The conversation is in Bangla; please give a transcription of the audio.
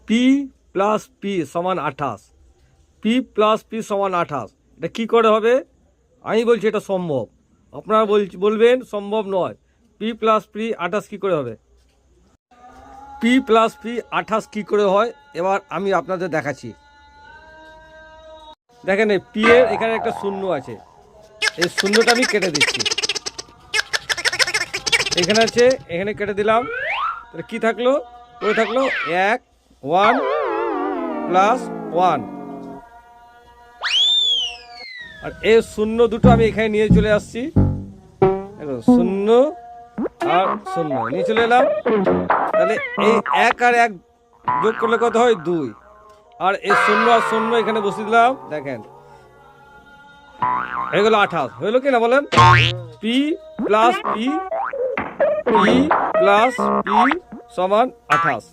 পি প্লাস পি সমান 28, পি প্লাস পি সমান 28, এটা কী করে হবে? আমি বলছি এটা সম্ভব, আপনারা বলবেন সম্ভব নয়। পি প্লাস পি 28 কী করে হবে? পি প্লাস পি 28 কী করে হয় এবার আমি আপনাদের দেখাচ্ছি। দেখেন এই পি এর এখানে একটা শূন্য আছে, এই শূন্যটা আমি কেটে দিচ্ছি। এখানে আছে, এখানে কেটে দিলাম, তাহলে কী থাকলো? ওই থাকলো 1 1 প্লাস 1, আর এই শূন্য দুটো আমি এখানে নিয়ে চলে আসছি। দেখো শূন্য আর শূন্য নিয়ে চলে এলাম, তাহলে এই 1 আর 1 যোগ করলে কত হয়? 2, আর এই শূন্য আর শূন্য এখানে বসিয়ে দিলাম। দেখেন হয়ে গেল 28, হইলো কি না বলেন? P plus P, P plus P সমান 28।